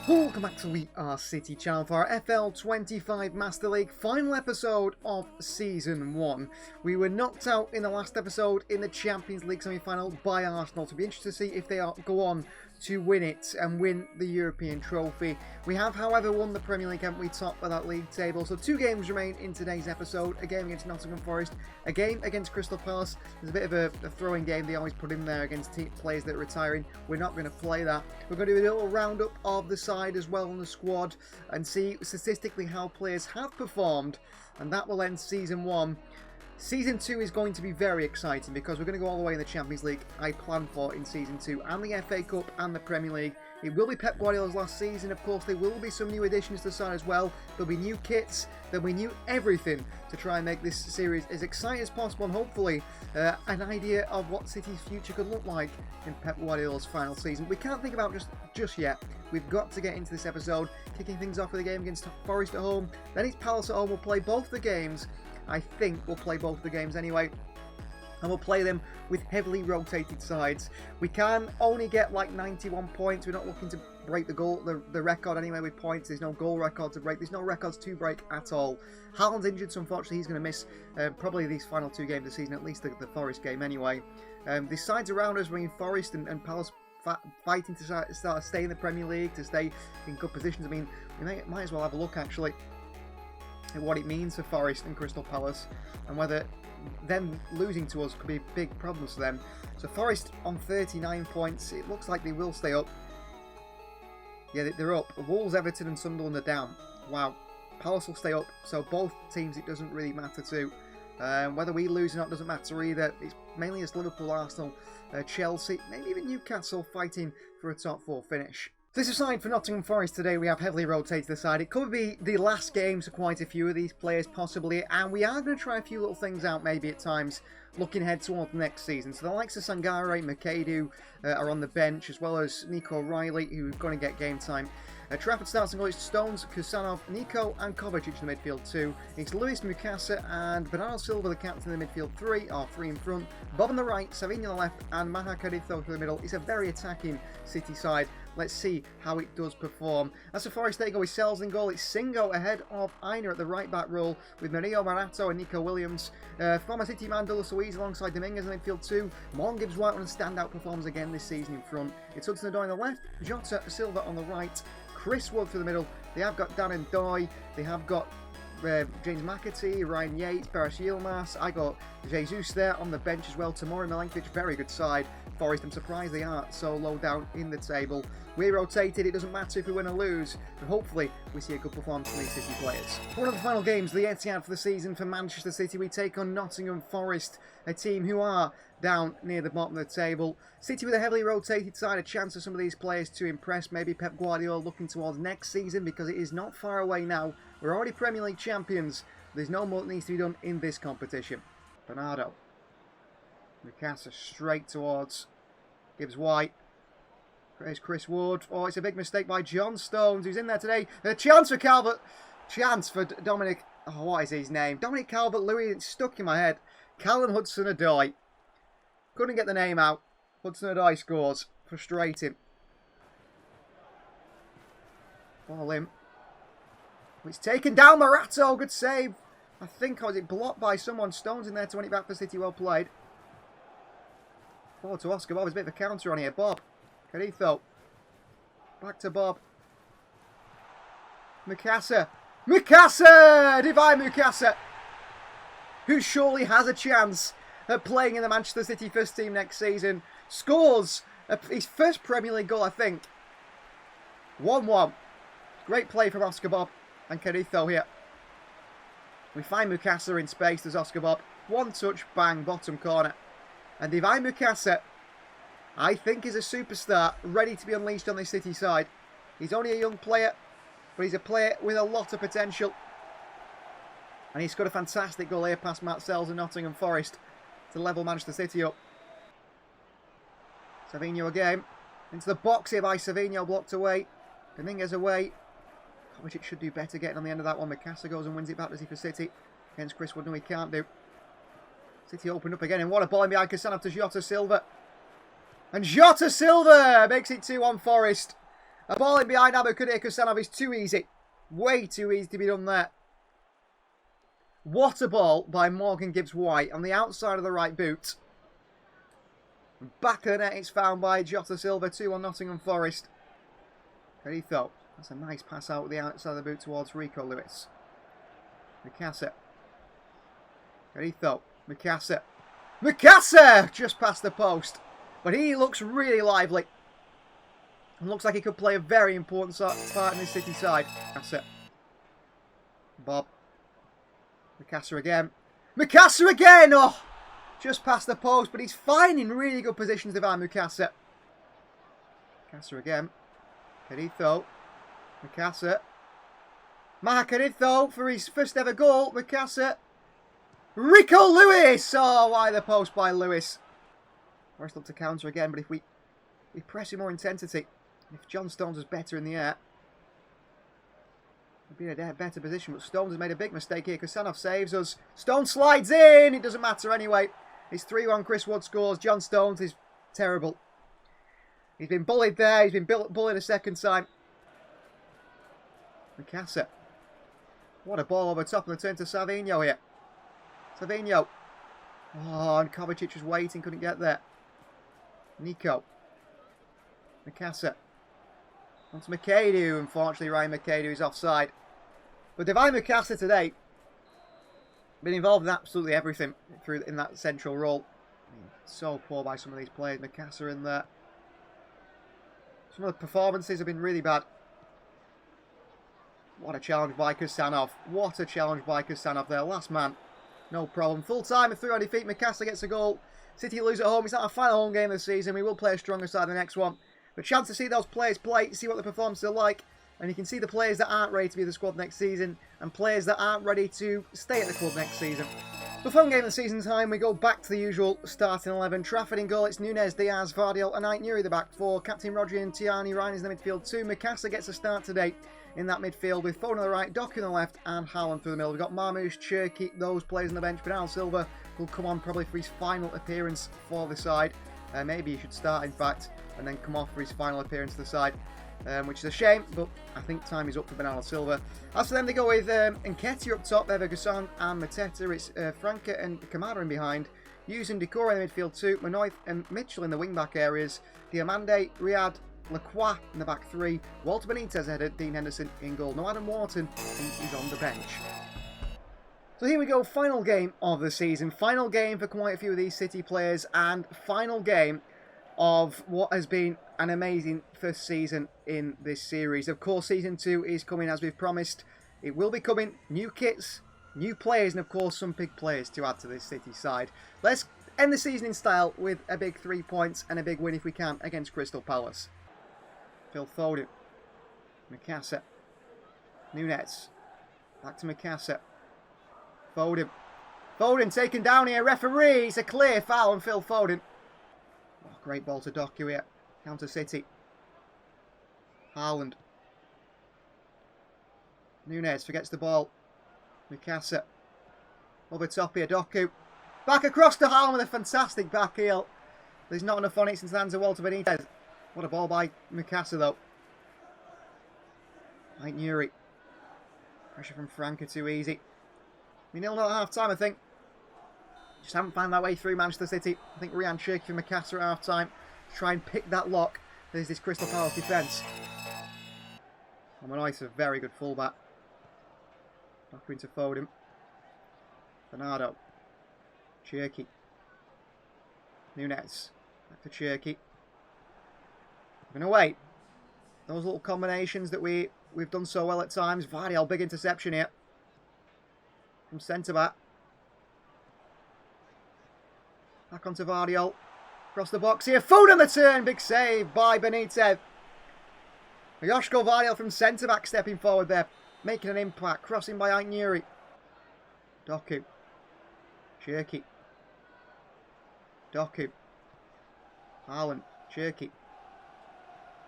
Welcome back to We Are City channel for our FL25 Master League final episode of Season 1. We were knocked out in the last episode in the Champions League semi-final by Arsenal. To be interested to see if they go on to win it and win the European trophy. We have, however, won the Premier League, haven't we, top of that league table. So 2 games remain in today's episode. A game against Nottingham Forest, a game against Crystal Palace. There's a bit of a throwing game they always put in there against players that are retiring. We're not going to play that. We're going to do a little roundup of the side as well on the squad and see statistically how players have performed, and that will end Season 1. Season 2 is going to be very exciting because we're going to go all the way in the Champions League I plan for in Season 2 and the FA Cup and the Premier League. It will be Pep Guardiola's last season. Of course, there will be some new additions to the side as well. There'll be new kits, there'll be new everything to try and make this series as exciting as possible, and hopefully an idea of what City's future could look like in Pep Guardiola's final season. We can't think about just yet. We've got to get into this episode, kicking things off with a game against Forest at home. Then it's Palace at home. We'll play both the games. I think we'll play both the games anyway, and we'll play them with heavily rotated sides. We can only get like 91 points. We're not looking to break the record anyway with points. There's no goal record to break. There's no records to break at all. Haaland's injured, so unfortunately he's going to miss probably these final 2 games of the season, at least the Forest game anyway. The sides around us, Forest and Palace, fighting to stay in the Premier League, to stay in good positions. I mean, we might as well have a look actually at what it means for Forest and Crystal Palace, and whether them losing to us could be big problems for them. So Forest on 39 points. It looks like they will stay up. Yeah, they're up. Wolves, Everton and Sunderland are down. Wow. Palace will stay up. So both teams it doesn't really matter to. Whether we lose or not doesn't matter either. It's mainly as Liverpool, Arsenal, Chelsea, maybe even Newcastle fighting for a top 4 finish. This aside, for Nottingham Forest today, we have heavily rotated the side. It could be the last games for quite a few of these players, possibly, and we are going to try a few little things out maybe at times, looking ahead towards next season. So the likes of Sangare, Makadu are on the bench, as well as Nico Riley, who's going to get game time. Trafford starts and goes to Stones, Kusanov, Nico and Kovacic in the midfield 2. It's Luis Mukasa and Bernardo Silva, the captain in the midfield 3, are 3 in front. Bob on the right, Savinho on the left, and Maha Kaditho through the middle. It's a very attacking City side. Let's see how it does perform. As for Forest, they go with Sells in goal. It's Singo ahead of Aina at the right back role, with Mario Marato and Nico Williams. Former City man Dulles Luiz alongside Dominguez in midfield 2. Morgan gives White one a standout performance again this season in front. It's Hudson-Odoi on the left, Jota Silva on the right, Chris Wood through the middle. They have got Dan and Doy. They have got James McAtee, Ryan Yates, Paris Yilmaz. I got Jesus there on the bench as well. Tamori Milankovic, very good side. Forest, I'm surprised they are so low down in the table. We're rotated, it doesn't matter if we win or lose, but hopefully we see a good performance from these City players. One of the final games, the Etihad for the season for Manchester City, we take on Nottingham Forest, a team who are down near the bottom of the table. City with a heavily rotated side, a chance for some of these players to impress. Maybe Pep Guardiola looking towards next season, because it is not far away now. We're already Premier League champions. There's no more that needs to be done in this competition. Bernardo. Mikasa straight towards. Gives White. There's Chris Wood. Oh, it's a big mistake by John Stones, who's in there today. A chance for Calvert. Chance for Dominic. Oh, what is his name? Dominic Calvert-Lewin. It's stuck in my head. Callum Hudson-Odoi. Couldn't get the name out. Hudson-Odoi scores. Frustrating. Ball in. It's taken down. Marato. Good save. I think, was it blocked by someone? Stones in there to win it back for City. Well played. Forward to Oscar Bob. There's a bit of a counter on here. Bob. Caditho. Back to Bob. Mukasa. Mukasa! Divine Mukasa! Who surely has a chance at playing in the Manchester City first team next season. Scores his first Premier League goal, I think. 1-1. Great play from Oscar Bob and Caditho here. We find Mukasa in space. There's Oscar Bob. One touch, bang, bottom corner. And Divine Mukasa, I think, is a superstar, ready to be unleashed on this City side. He's only a young player, but he's a player with a lot of potential. And he's got a fantastic goal here past Matt Sells and Nottingham Forest to level Manchester City up. Savinho again. Into the box here by Savinho, blocked away. Dominguez away. Kovacic should do better getting on the end of that one. Mikasa goes and wins it back, does he, for City? Against Chris Wood, no, he can't do. City opened up again, and what a ball in behind Kusanov to Jota Silva. And Jota Silva makes it 2-1 Forest. A ball in behind Abukadir Kusanov is too easy. Way too easy to be done there. What a ball by Morgan Gibbs-White on the outside of the right boot. Back of the net, it's found by Jota Silva, 2-1 Nottingham Forest. Carito, that's a nice pass out with the outside of the boot towards Rico Lewis. Mikasa. Carito, Mikasa. Mikasa! Just past the post. But he looks really lively. And looks like he could play a very important part in this City side. Mikasa. Bob. Mikasa again. Mikasa again! Oh! Just past the post, but he's finding really good positions behind Mikasa. Mikasa again. Carito. Mikasa. Carito for his first ever goal. Mikasa. Rico Lewis! Oh, why the post by Lewis. Forest look to counter again, but if we press with more intensity, if John Stones was better in the air, it'd be in a better position. But Stones has made a big mistake here. Kusanov saves us. Stones slides in. It doesn't matter anyway. It's 3-1. Chris Wood scores. John Stones is terrible. He's been bullied there. He's been bullied a second time. Mikasa. What a ball over top and the turn to Savinho here. Savinho. Oh, and Kovacic was waiting. Couldn't get there. Nico. Mikasa. On to Makadu. Unfortunately, Ryan Makadu is offside. But Divine Mikasa today been involved in absolutely everything in that central role. I mean, so poor by some of these players. Mikasa in there. Some of the performances have been really bad. What a challenge by Kusanov. What a challenge by Kusanov there. Last man. No problem. Full time, a 3-1 defeat. Mikasa gets a goal. City lose at home. It's not our final home game of the season. We will play a stronger side the next one. But chance to see those players play, see what the performances are like. And you can see the players that aren't ready to be the squad next season and players that aren't ready to stay at the club next season. The fun game of the season time, we go back to the usual starting 11. Trafford in goal, it's Nunez, Diaz, Vardiel and Ait-Nuri the back four. Captain Rodri and Tiani Ryan is in the midfield too. Mikasa gets a start today in that midfield with Foden on the right, Doku on the left and Haaland through the middle. We've got Marmoush, Cherki, those players on the bench. Bernardo Silva will come on probably for his final appearance for the side. Maybe he should start in fact and then come off for his final appearance to the side. Which is a shame, but I think time is up for Bernardo Silva. As for them, they go with Nketiah up top, Evergasson and Mateta. It's Franca and Kamada in behind. Hughes and Decore in the midfield too. Manoy and Mitchell in the wing-back areas. Diamande, Riyad, Lacroix in the back three. Walter Benitez ahead, Dean Henderson in goal. No Adam Wharton, he's on the bench. So here we go, final game of the season. Final game for quite a few of these City players and final game of what has been an amazing first season in this series. Of course, Season 2 is coming as we've promised. It will be coming. New kits, new players, and of course some big players to add to this City side. Let's end the season in style with a big 3 points and a big win if we can against Crystal Palace. Phil Foden. Mikasa. Nunez. Back to Mikasa. Foden. Foden taken down here. Referee. It's a clear foul on Phil Foden. Oh, great ball to Doku here. Counter City. Haaland. Nunez forgets the ball. Mikasa. Over top here. Doku. Back across to Haaland with a fantastic back heel. There's not enough on it since the hands of Walter Benitez. What a ball by Mikasa though. Ait-Nuri. Pressure from Franca too easy. We 0-0 at half time I think. Just haven't found that way through Manchester City. I think Ryan Cherki for Mikasa at half time. Try and pick that lock. There's this Crystal Palace defence. Manoy's a very good fullback. Back into Foden. Bernardo. Cherki. Nunez. Back to Cherki. Giving away. Those little combinations that we've done so well at times. Vardiel, big interception here. From centre back. Back onto Vardiel. Across the box here. Foden on the turn. Big save by Benitez. Joshko Vardiel from centre back stepping forward there. Making an impact. Crossing by Ait-Nuri. Doku. Cherki. Doku. Haaland. Cherki.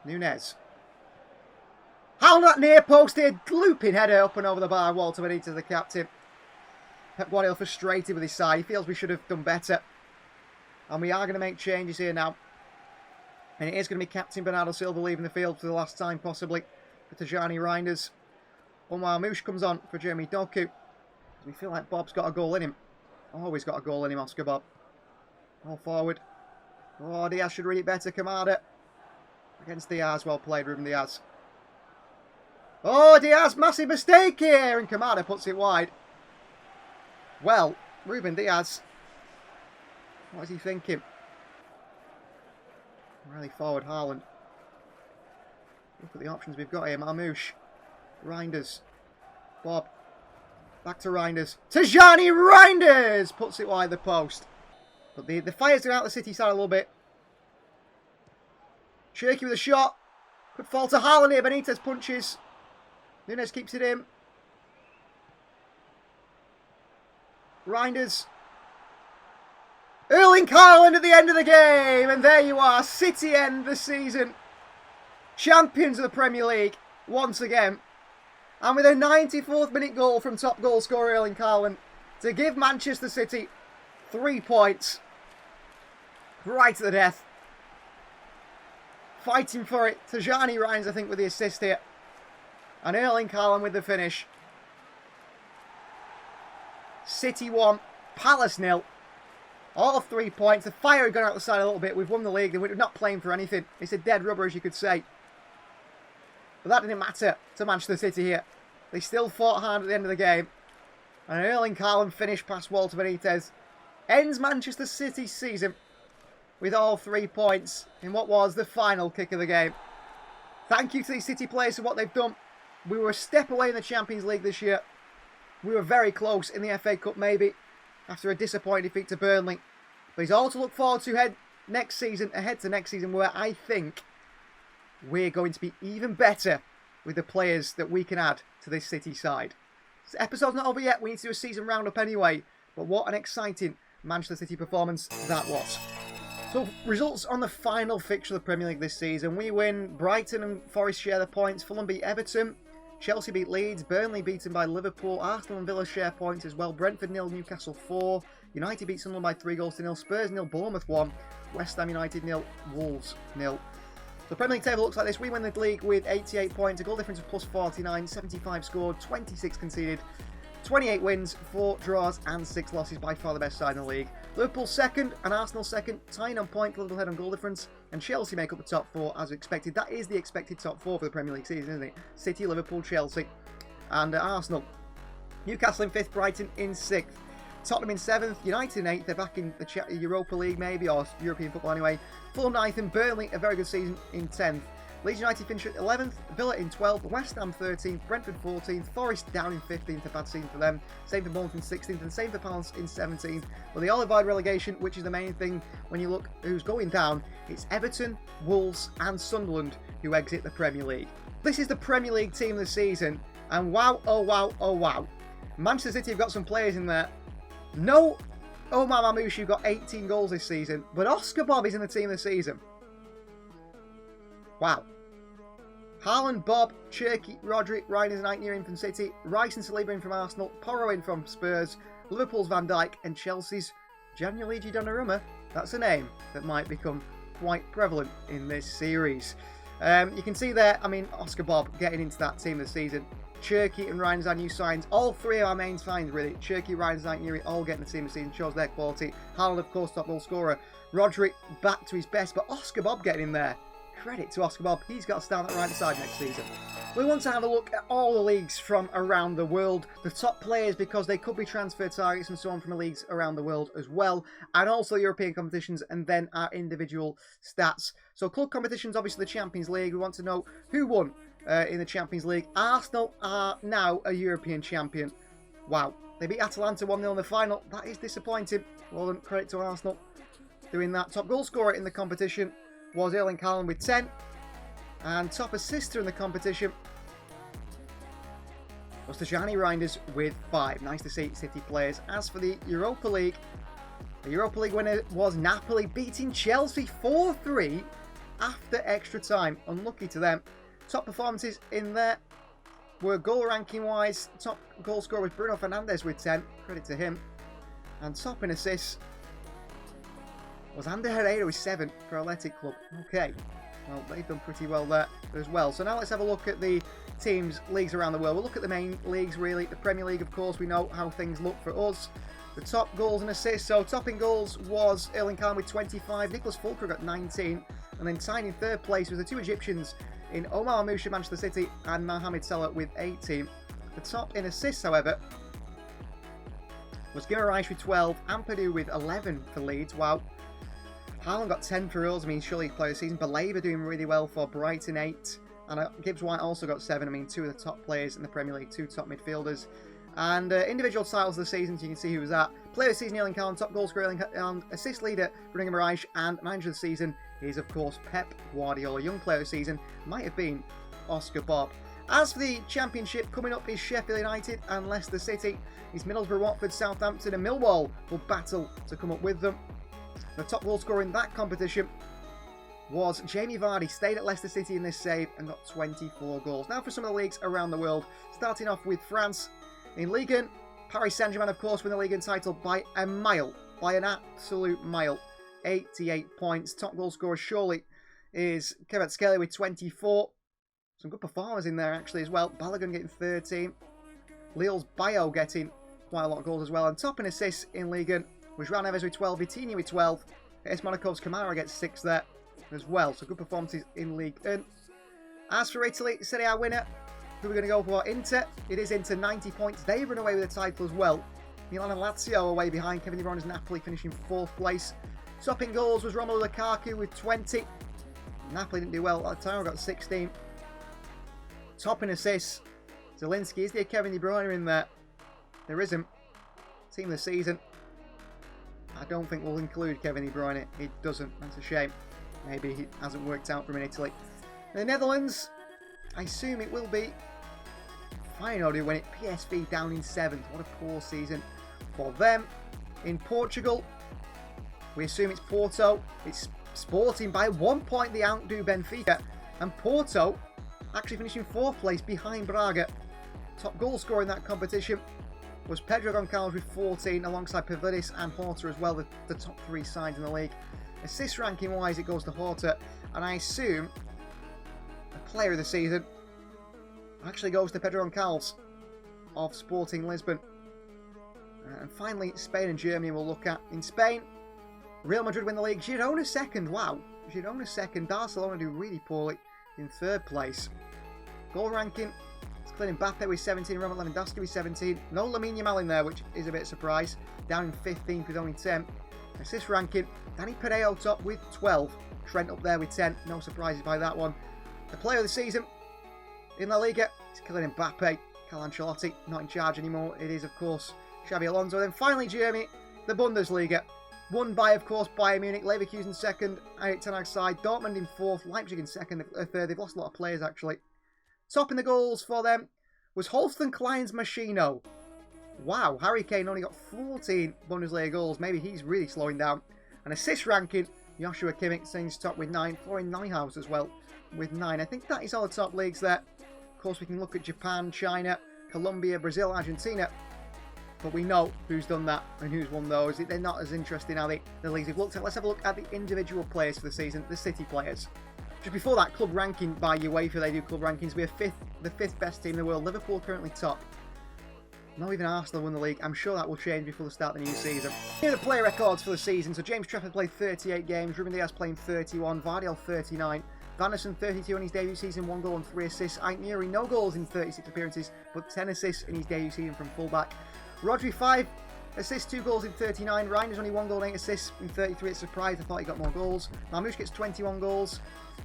Nunez. Haaland at near post here. Looping header up and over the bar. Walter Benitez, the captain. Pep Guardiola frustrated with his side. He feels we should have done better. And we are going to make changes here now. And it is going to be Captain Bernardo Silva leaving the field for the last time, possibly, for Tajani Reinders. Omar Mouche comes on for Jeremy Doku. We feel like Bob's got a goal in him. Always got a goal in him, Oscar Bob. All forward. Oh, Diaz should read it better. Kamada against Diaz. Well played, Ruben Diaz. Oh, Diaz, massive mistake here. And Kamada puts it wide. Well, Ruben Diaz. What is he thinking? Really forward, Haaland. Look at the options we've got here. Marmouche. Reinders. Bob. Back to Reinders. Tajani Reinders puts it wide the post. But the fire's going out the City side a little bit. Cherky with a shot. Could fall to Haaland here. Benitez punches. Nunes keeps it in. Reinders. Erling Haaland at the end of the game. And there you are. City end the season. Champions of the Premier League. Once again. And with a 94th minute goal from top goal scorer Erling Haaland to give Manchester City 3 points. Right to the death. Fighting for it. Tajani Reinders, I think, with the assist here. And Erling Haaland with the finish. City 1, Palace 0. All 3 points. The fire had gone out the side a little bit. We've won the league. We're not playing for anything. It's a dead rubber, as you could say. But that didn't matter to Manchester City here. They still fought hard at the end of the game. And Erling Haaland finished past Walter Benitez. Ends Manchester City's season with all 3 points in what was the final kick of the game. Thank you to these City players for what they've done. We were a step away in the Champions League this year. We were very close in the FA Cup maybe, after a disappointing defeat to Burnley. But it's all to look forward to ahead to next season, where I think we're going to be even better with the players that we can add to this City side. This episode's not over yet. We need to do a season roundup anyway. But what an exciting Manchester City performance that was. So, results on the final fixture of the Premier League this season. We win. Brighton and Forest share the points. Fulham beat Everton. Chelsea beat Leeds. Burnley beaten by Liverpool. Arsenal and Villa share points as well. Brentford 0, Newcastle 4. United beat Sunderland by 3-0. Spurs 0, Bournemouth 1. West Ham United 0, Wolves 0. The Premier League table looks like this. We win the league with 88 points, a goal difference of plus 49, 75 scored, 26 conceded, 28 wins, 4 draws and 6 losses. By far the best side in the league. Liverpool second and Arsenal second, tying on point, Liverpool head on goal difference, and Chelsea make up the top 4 as expected. That is the expected top 4 for the Premier League season, isn't it? City, Liverpool, Chelsea and Arsenal. Newcastle in 5th, Brighton in 6th. Tottenham in 7th, United in 8th, they're back in the Europa League maybe, or European football anyway. Fulham 9th and Burnley, a very good season, in 10th. Leeds United finish at 11th, Villa in 12th, West Ham 13th, Brentford 14th, Forest down in 15th, a bad season for them. Same for Bournemouth in 16th, and same for Palace in 17th. But they all avoid relegation, which is the main thing when you look who's going down. It's Everton, Wolves and Sunderland who exit the Premier League. This is the Premier League team of the season, and wow, oh wow, oh wow. Manchester City have got some players in there. No Omar Mamouche, who got 18 goals this season, but Oscar Bob is in the team of the season. Wow. Haaland, Bob, Cherky, Roderick, Reinders and Aitner in from City, Rice and Saliba in from Arsenal, Porro in from Spurs, Liverpool's Van Dijk and Chelsea's Gianluigi Donnarumma. That's a name that might become quite prevalent in this series. You can see there, I mean, Oscar Bob getting into that team of the season. Cherky and Reinders are new signs. All 3 of our main signs, really. Cherky, Reinders and Aitner all getting the team of the season. Shows their quality. Haaland, of course, top goal scorer. Roderick back to his best, but Oscar Bob getting in there. Credit to Oscar Bob. He's got to stand at the right side next season. We want to have a look at all the leagues from around the world. The top players, because they could be transfer targets and so on from the leagues around the world as well. And also European competitions, and then our individual stats. So club competitions, obviously the Champions League. We want to know who won in the Champions League. Arsenal are now a European champion. Wow. They beat Atalanta 1-0 in the final. That is disappointing. Well done. Credit to Arsenal doing that. Top goal scorer in the competition was Erling Haaland with 10. And top assister in the competition was Tajani Reinders with 5. Nice to see City players. As for the Europa League winner was Napoli, beating Chelsea 4-3 after extra time. Unlucky to them. Top performances in there were goal ranking wise. Top goal scorer was Bruno Fernandes with 10. Credit to him. And top in assists Was Ander Herrera with 7 for Athletic Club. Okay, well, they've done pretty well there as well. So now let's have a look at the teams' leagues around the world. We'll look at the main leagues, really. The Premier League, of course, we know how things look for us. The top goals and assists. So top in goals was Erling Haaland with 25. Nicholas Fulker got 19. And then tied in third place was the two Egyptians in Omar Marmoush of Manchester City and Mohamed Salah with 18. The top in assists, however, was Guimaraes with 12. Ampadu with 11 for Leeds. Wow. Haaland got 10 for us. I mean, surely player of the season. Baleba doing really well for Brighton, 8. And Gibbs White also got 7. I mean, 2 of the top players in the Premier League, 2 top midfielders. And individual titles of the season, so you can see who was that. Player of the season, Erling Haaland. Top goal scorer, Erling Haaland. Assist leader, Bruno Guimaraes. And manager of the season is, of course, Pep Guardiola. Young player of the season might have been Oscar Bob. As for the Championship, coming up is Sheffield United and Leicester City. It's Middlesbrough, Watford, Southampton and Millwall will battle to come up with them. The top goal scorer in that competition was Jamie Vardy. Stayed at Leicester City in this save and got 24 goals. Now for some of the leagues around the world. Starting off with France. In Ligue 1, Paris Saint-Germain, of course, win the Ligue 1 title by a mile. By an absolute mile. 88 points. Top goal scorer surely is Kvaratskhelia with 24. Some good performers in there actually as well. Balogun getting 13. Lille's Bayo getting quite a lot of goals as well. And top in assists in Ligue 1 was João Neves with 12. Vitinha with 12. AS Monaco's Kamara gets 6 there as well. So good performances in Ligue 1. As for Italy, Serie A winner, who we're going to go for? Inter. It is Inter, 90 points. They run away with the title as well. Milan and Lazio away behind. Kevin De Bruyne's Napoli finishing 4th place. Top in goals was Romelu Lukaku with 20. Napoli didn't do well at the time, got 16. Top in assists, Zelinski. Is there Kevin De Bruyne in there? There isn't. Team of the season. I don't think we'll include Kevin De Bruyne. It doesn't. That's a shame. Maybe it hasn't worked out for him in Italy. The Netherlands, I assume it will be Feyenoord who win it. PSV down in 7th. What a poor season for them. In Portugal, we assume it's Porto. It's Sporting by 1 point. They outdo Benfica. And Porto actually finishing 4th place behind Braga. Top goal scorer in that competition was Pedro Goncalves with 14, alongside Pavlidis and Horta as well, the top 3 sides in the league. Assist ranking wise, it goes to Horta, and I assume the player of the season actually goes to Pedro Goncalves of Sporting Lisbon. And finally, Spain and Germany we'll look at. In Spain, Real Madrid win the league. Girona 2nd. Wow, Girona 2nd. Barcelona do really poorly in 3rd place. Goal ranking, it's Kylian Mbappe with 17, Robert Lewandowski with 17. No Lamine Yamal in there, which is a bit of a surprise. Down in 15th with only 10. Assist ranking, Danny Pereiro top with 12. Trent up there with 10. No surprises by that one. The player of the season in La Liga is Kylian Mbappe. Carlo Ancelotti not in charge anymore. It is, of course, Xabi Alonso. Then finally, Germany, the Bundesliga. Won by, of course, Bayern Munich. Leverkusen 2nd. Erik ten Hag's side. Dortmund in 4th. Leipzig in 2nd. 3rd. They've lost a lot of players, actually. Top in the goals for them was Holstein Klein's Machino. Wow, Harry Kane only got 14 Bundesliga goals. Maybe he's really slowing down. And assist ranking, Joshua Kimmich sings top with 9. Florian Neuhaus as well with 9. I think that is all the top leagues there. Of course, we can look at Japan, China, Colombia, Brazil, Argentina. But we know who's done that and who's won those. They're not as interesting, are they, the leagues we've looked at. Let's have a look at the individual players for the season, the City players. Just before that, club ranking by UEFA, they do club rankings. We're the fifth best team in the world. Liverpool currently top. Not even Arsenal won the league. I'm sure that will change before the start of the new season. Here are the player records for the season. So James Trafford played 38 games. Ruben Dias playing 31. Vardy 39. Van der Sar 32 in his debut season. 1 goal and 3 assists. Ait Nuri, no goals in 36 appearances, but 10 assists in his debut season from fullback. Rodri 5 assists, 2 goals in 39. Reiner's only 1 goal and 8 assists in 33. It's a surprise. I thought he got more goals. Marmoush gets 21 goals.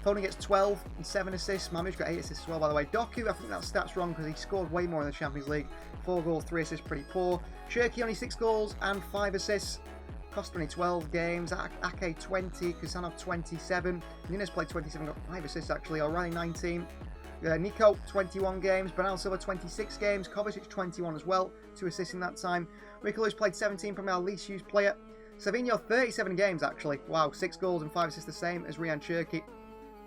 Foden gets 12 and 7 assists. Marmoush got 8 assists as well, by the way. Doku, I think that stat's wrong because he scored way more in the Champions League. 4 goals, 3 assists, pretty poor. Cherki only 6 goals and 5 assists. Costa only 12 games. Ake 20. Kusanov 27. Nunes played 27, got 5 assists actually. O'Reilly 19. Nico 21 games. Bernardo Silva 26 games. Kovacic 21 as well. 2 assists in that time. Rico Lewis played 17, probably our least used player. Savinho 37 games actually. Wow, 6 goals and 5 assists, the same as Ryan Cherki.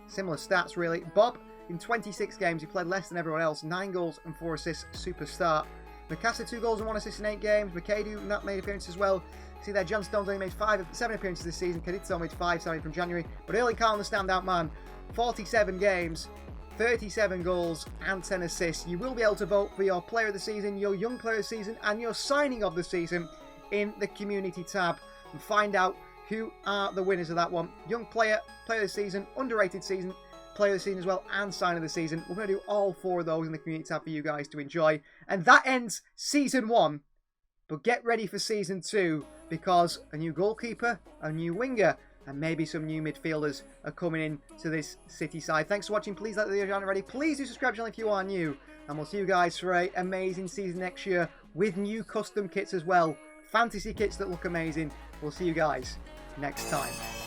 Similar stats really. Bob in 26 games, he played less than everyone else. 9 goals and 4 assists, superstar. Mikasa 2 goals and 1 assist in 8 games. Makadu not made appearances as well. See there, John Stones only made 7 appearances this season. Kadito made 5, starting from January. But Erling Haaland, the standout man, 47 games, 37 goals and 10 assists. You will be able to vote for your player of the season, your young player of the season, and your signing of the season in the community tab, and find out who are the winners of that one. Young player, player of the season, underrated season, player of the season as well, and sign of the season. We're going to do all 4 of those in the community tab for you guys to enjoy. And that ends Season 1. But get ready for Season 2, because a new goalkeeper, a new winger, and maybe some new midfielders are coming in to this City side. Thanks for watching. Please like the video if you aren't already. Please do subscribe to the channel if you are new. And we'll see you guys for an amazing season next year with new custom kits as well. Fantasy kits that look amazing. We'll see you guys next time.